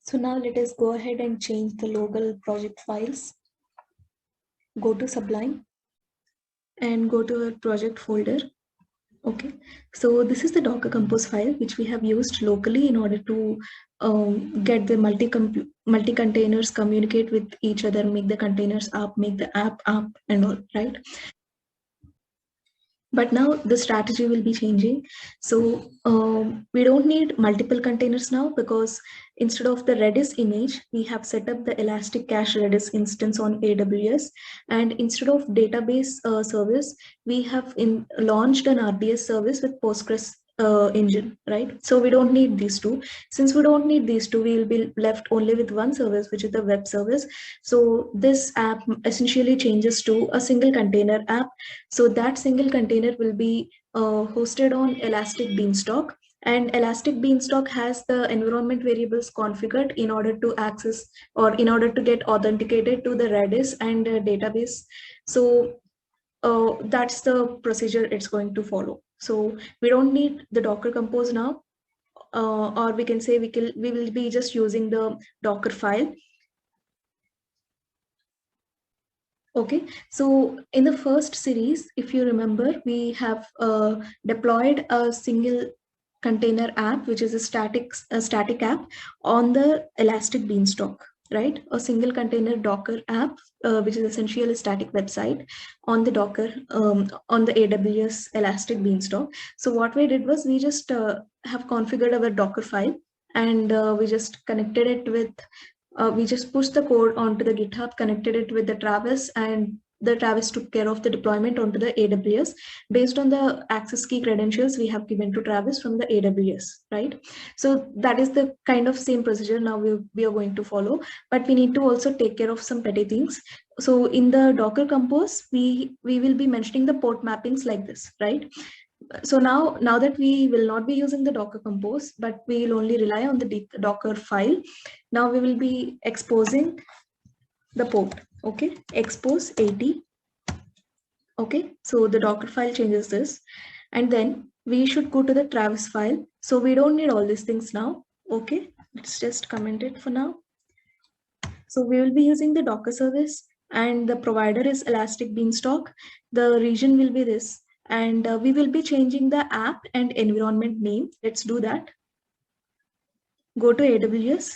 So now let us go ahead and change the local project files. Go to Sublime and go to our project folder. Okay, so this is the Docker Compose file which we have used locally in order to get the multi containers communicate with each other, make the containers up, make the app up and all, right? But now the strategy will be changing. So we don't need multiple containers now, because instead of the Redis image, we have set up the Elastic Cache Redis instance on AWS. And instead of database service, we have launched an RDS service with Postgres engine, right? So we don't need these two. Since we don't need these two, we will be left only with one service, which is the web service. So this app essentially changes to a single container app. So that single container will be hosted on Elastic Beanstalk, and Elastic Beanstalk has the environment variables configured in order to access or in order to get authenticated to the Redis and database. So that's the procedure it's going to follow. So we don't need the Docker Compose now, or we can say we will be just using the Docker file. Okay, so in the first series, if you remember, we have deployed a single container app, which is a static app on the Elastic Beanstalk, right? A single container Docker app, which is essentially a static website on the Docker, on the AWS Elastic Beanstalk. So what we did was we just have configured our Docker file, and we just connected it with we just pushed the code onto the GitHub, connected it with the Travis, and the Travis took care of the deployment onto the AWS based on the access key credentials we have given to Travis from the AWS, right? So that is the kind of same procedure now we are going to follow, but we need to also take care of some petty things. So in the Docker Compose, we will be mentioning the port mappings like this, right? So now that we will not be using the Docker Compose, but we will only rely on the Docker file. Now we will be exposing the port. Okay, expose 80. Okay, so the Docker file changes this, and then we should go to the Travis file. So we don't need all these things now. Okay, let's just comment it for now. So we will be using the Docker service, and the provider is Elastic Beanstalk. The region will be this, and we will be changing the app and environment name. Let's do that. Go to AWS.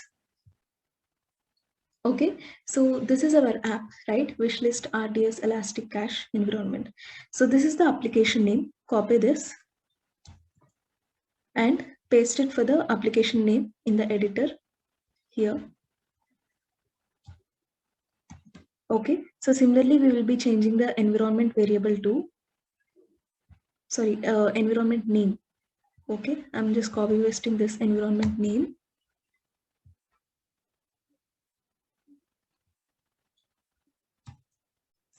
Okay, so this is our app, right? Wishlist RDS Elastic Cache environment. So this is the application name. Copy this and paste it for the application name in the editor here. Okay, so similarly, we will be changing the environment variable to, environment name. Okay, I'm just copy pasting this environment name.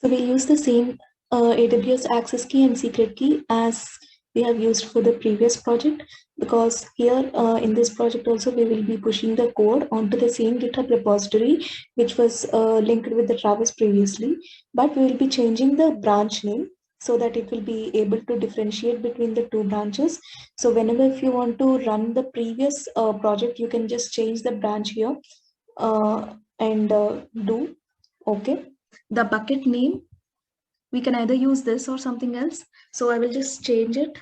So we use the same AWS access key and secret key as we have used for the previous project, because here in this project also we will be pushing the code onto the same GitHub repository which was linked with the Travis previously, but we will be changing the branch name so that it will be able to differentiate between the two branches. So whenever if you want to run the previous project, you can just change the branch here and do. Okay, the bucket name, we can either use this or something else. So I will just change it.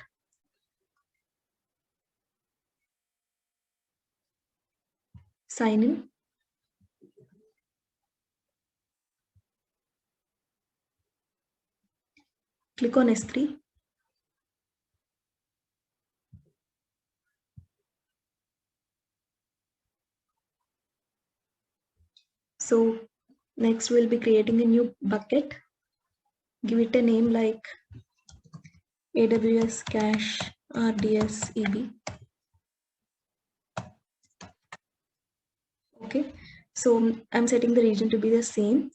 Sign in. Click on S3. So next we'll be creating a new bucket. Give it a name like AWS Cache RDS EB. Okay, so I'm setting the region to be the same.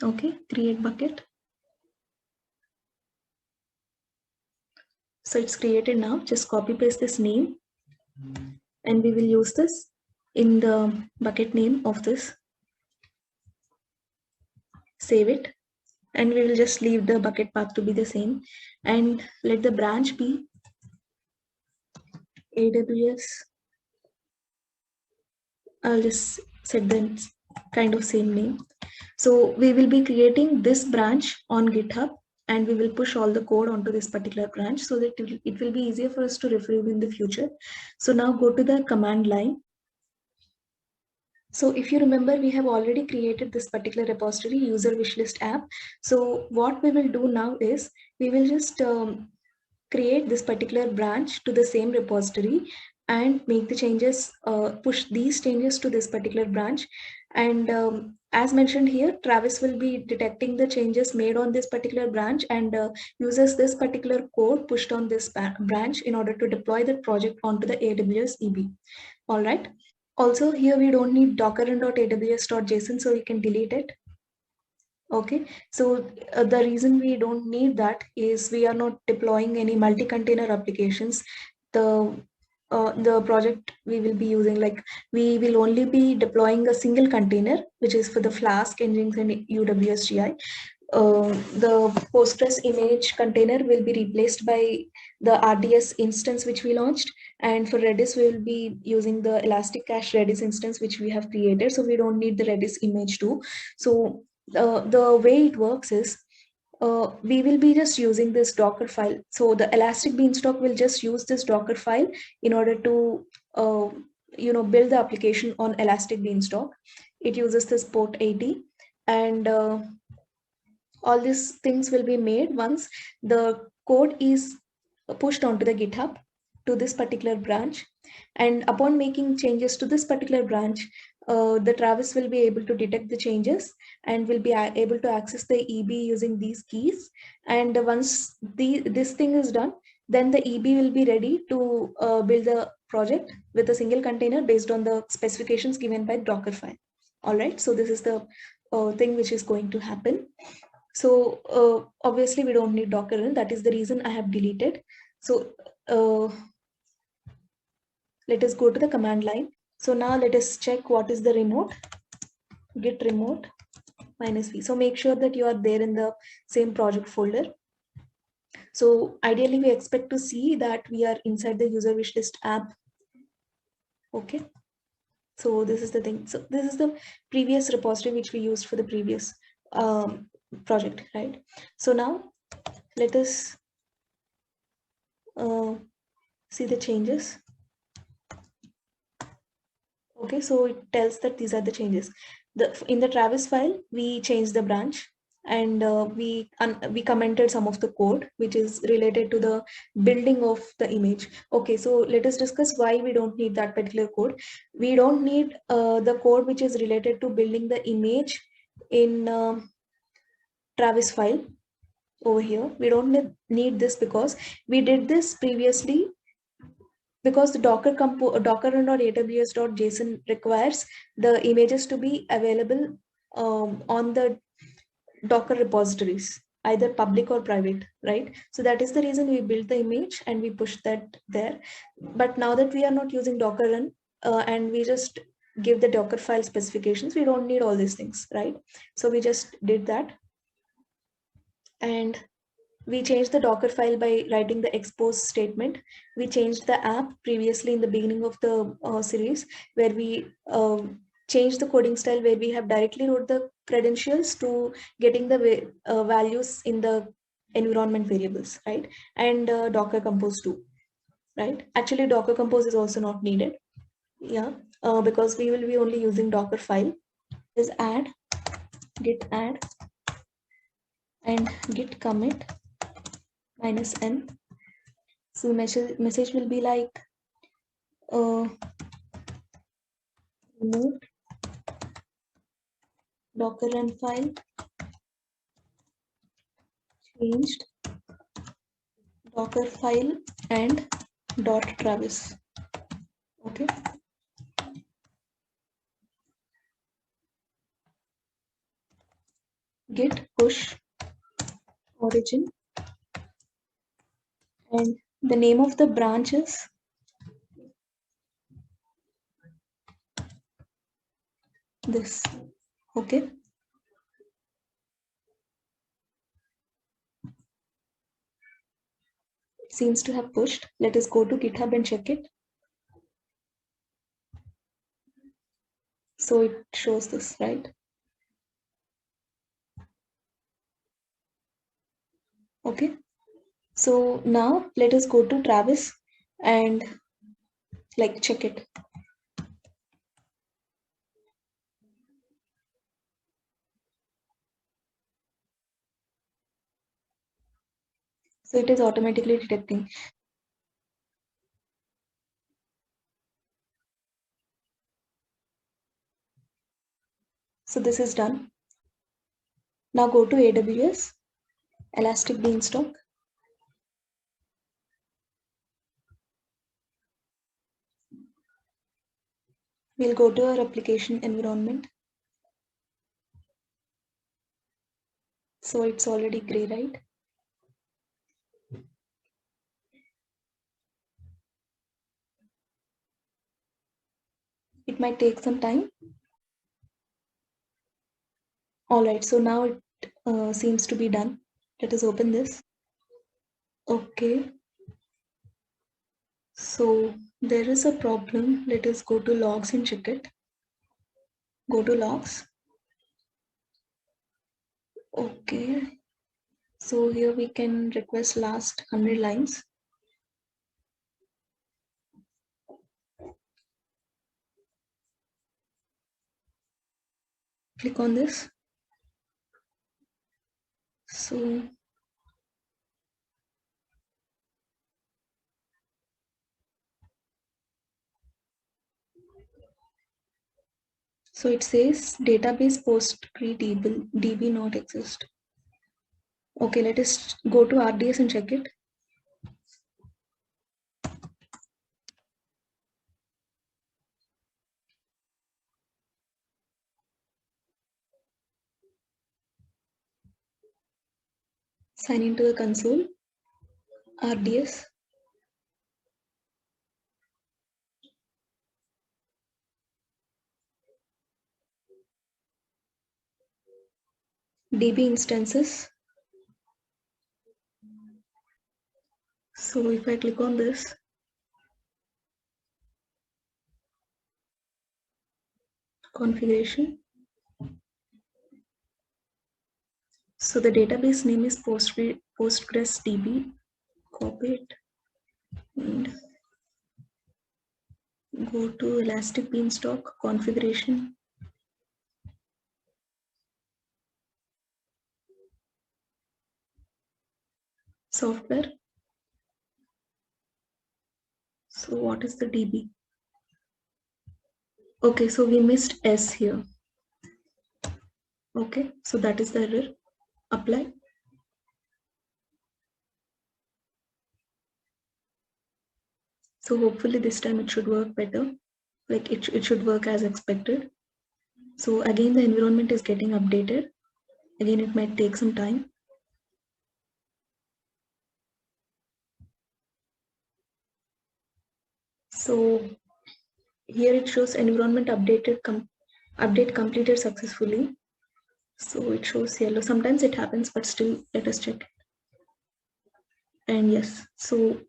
Okay, create bucket. So it's created now. Just copy paste this name, and we will use this in the bucket name of this. Save it. and we will just leave the bucket path to be the same, and let the branch be AWS. I'll just set the kind of same name. So we will be creating this branch on GitHub, and we will push all the code onto this particular branch so that it will be easier for us to retrieve in the future. So now go to the command line. So if you remember, we have already created this particular repository, user wishlist app. So what we will do now is we will just create this particular branch to the same repository and make the changes, push these changes to this particular branch. And as mentioned here, Travis will be detecting the changes made on this particular branch and uses this particular code pushed on this branch in order to deploy the project onto the AWS EB. All right. Also here we don't need docker.aws.json, so we can delete it. Okay, so the reason we don't need that is we are not deploying any multi-container applications. The project we will be using, like, we will only be deploying a single container, which is for the Flask, Nginx, and UWS GI. The Postgres image container will be replaced by the RDS instance which we launched, and for Redis we will be using the Elastic Cache Redis instance which we have created, so we don't need the Redis image too. So the way it works is we will be just using this Docker file. So the Elastic Beanstalk will just use this Docker file in order to build the application on Elastic Beanstalk. It uses this port 80, and all these things will be made once the code is pushed onto the GitHub to this particular branch. And upon making changes to this particular branch, the Travis will be able to detect the changes and will be able to access the EB using these keys. And once this thing is done, then the EB will be ready to build the project with a single container based on the specifications given by Dockerfile. All right, so this is the thing which is going to happen. So obviously we don't need Docker, and that is the reason I have deleted. So let us go to the command line. So now let us check what is the remote. Git remote -v. So make sure that you are there in the same project folder. So ideally we expect to see that we are inside the user wishlist app. Okay. So this is the thing. So this is the previous repository which we used for the previous project, right? So now let us see the changes. Okay, so it tells that these are the changes. In the Travis file, we changed the branch, and we commented some of the code which is related to the building of the image. Okay, so let us discuss why we don't need that particular code. We don't need the code which is related to building the image in Travis file over here. We don't need this because we did this previously, because the Docker and AWS.json requires the images to be available on the Docker repositories, either public or private, right? So that is the reason we built the image and we pushed that there. But now that we are not using Docker run and we just give the Docker file specifications, we don't need all these things, right? So we just did that. And we changed the Docker file by writing the expose statement. We changed the app previously in the beginning of the series, where we changed the coding style, where we have directly wrote the credentials to getting the values in the environment variables, right? And Docker Compose too, right? Actually, Docker Compose is also not needed. Yeah, because we will be only using Docker file. Is add, git add, and git commit -n. So message will be like remove Docker run file, changed Docker file and .travis. Okay. Git push origin, and the name of the branch is this. Okay. seems to have pushed. Let us go to GitHub and check it. So it shows this, right? Okay. So now let us go to Travis and like check it. So it is automatically detecting. So this is done. Now go to AWS, Elastic Beanstalk. We'll go to our application environment. So it's already gray, right? It might take some time. All right, so now it seems to be done. Let us open this. Okay. So there is a problem. Let us go to logs and check it. Go to logs. Okay. So here we can request last 100 lines. Click on this. So it says database PostgreDB not exist. Okay, let us go to RDS and check it. Sign into the console. RDS. DB instances. So if I click on this, configuration. So the database name is PostgreSDB. Copy it and go to Elastic Beanstalk configuration. Software. So what is the DB? Okay, so we missed S here. Okay, so that is the error. Apply. So hopefully this time it should work better. Like it should work as expected. So again, the environment is getting updated. Again, it might take some time. So here it shows environment update completed successfully. So it shows yellow. Sometimes it happens, but still let us check. And yes, so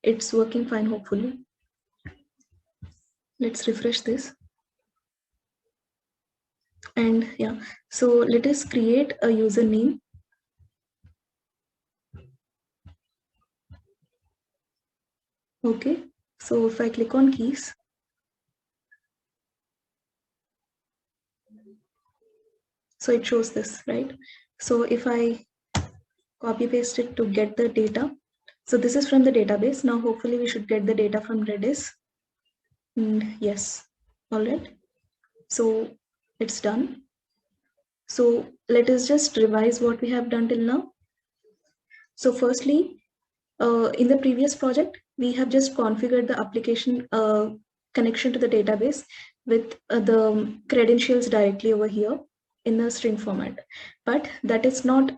it's working fine, hopefully. Let's refresh this. And yeah, so let us create a username. Okay, so if I click on keys, so it shows this, right? So if I copy paste it to get the data, so this is from the database. Now hopefully we should get the data from Redis. And yes, all right. So it's done. So let us just revise what we have done till now. So firstly, in the previous project, we have just configured the application connection to the database with the credentials directly over here in the string format. But that is not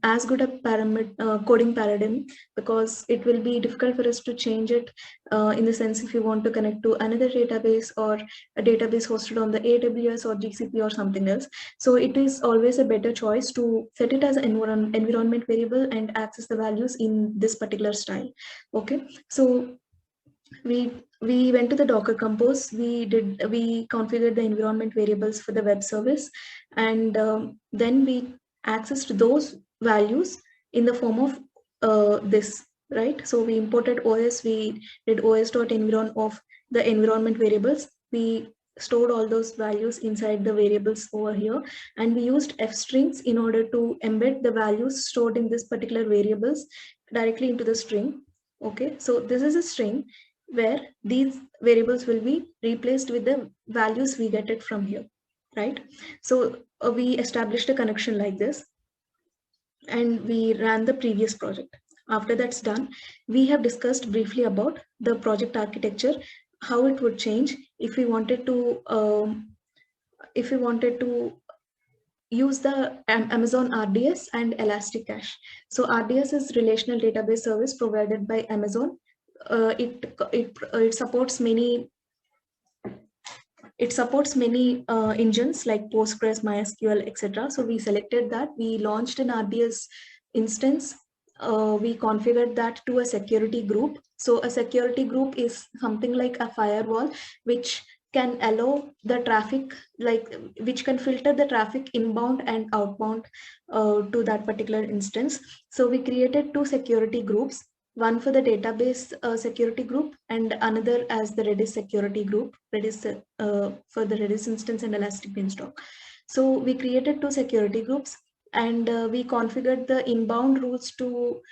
as good a coding paradigm, because it will be difficult for us to change it in the sense if you want to connect to another database or a database hosted on the AWS or GCP or something else. So it is always a better choice to set it as an environment variable and access the values in this particular style. Okay, so we went to the Docker Compose. We configured the environment variables for the web service, and then we accessed those values in the form of this, right? So we imported OS. We did os.environ of the environment variables. We stored all those values inside the variables over here, and we used f strings in order to embed the values stored in this particular variables directly into the string. Okay, so this is a string where these variables will be replaced with the values we get it from here, right? So we established a connection like this, and we ran the previous project. After that's done, we have discussed briefly about the project architecture, how it would change if we wanted to use the Amazon RDS and Elasticache. So RDS is relational database service provided by Amazon. It supports many engines like Postgres, MySQL, etc. So we selected that. We launched an RDS instance. We configured that to a security group. So a security group is something like a firewall, which can allow the traffic, which can filter the traffic inbound and outbound to that particular instance. So we created two security groups, one for the database security group and another as the Redis security group, Redis for the Redis instance and Elastic Beanstalk. So we created two security groups, and we configured the inbound rules to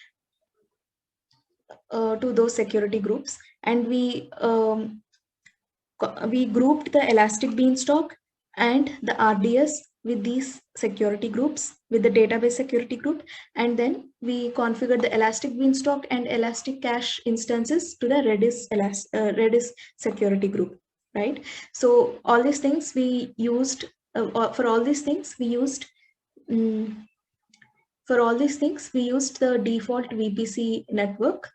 those security groups, and we grouped the Elastic Beanstalk and the RDS with these security groups, with the database security group, and then we configured the Elastic Beanstalk and Elasticache instances to the Redis security group, right? So all these things we used, for all these things we used the default VPC network.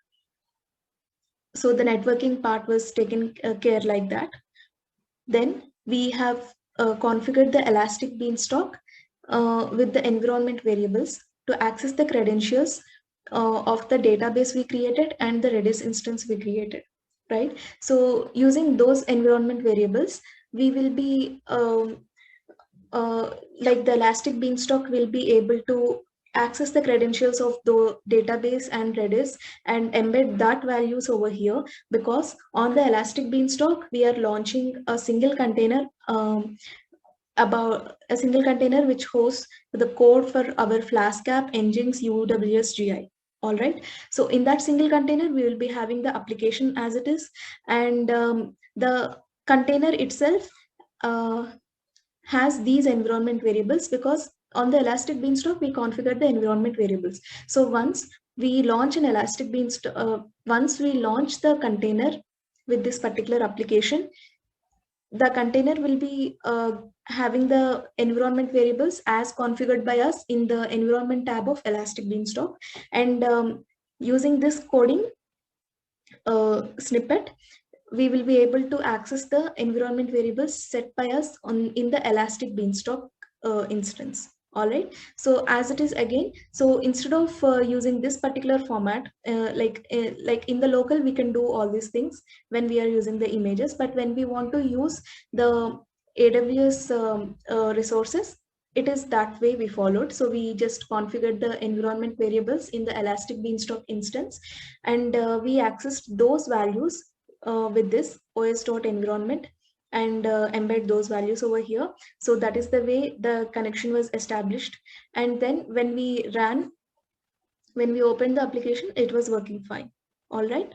So the networking part was taken care like that. Then we have configured the Elastic Beanstalk with the environment variables to access the credentials of the database we created and the Redis instance we created, right? So using those environment variables, we will be like the Elastic Beanstalk will be able to access the credentials of the database and Redis and embed that values over here, because on the Elastic Beanstalk, we are launching a single container which hosts the code for our Flask app, Nginx, UWS, GI. All right. So in that single container, we will be having the application as it is, and the container itself has these environment variables, because on the Elastic Beanstalk, we configured the environment variables. So once we launch an Elastic Beanstalk, once we launch the container with this particular application, the container will be having the environment variables as configured by us in the environment tab of Elastic Beanstalk. And using this coding snippet, we will be able to access the environment variables set by us in the Elastic Beanstalk instance. All right. So as it is again, so instead of using this particular format, like in the local, we can do all these things when we are using the images. But when we want to use the AWS resources, it is that way we followed. So we just configured the environment variables in the Elastic Beanstalk instance, and we accessed those values with this os.environment and embed those values over here. So that is the way the connection was established. And then when we opened the application, it was working fine. All right.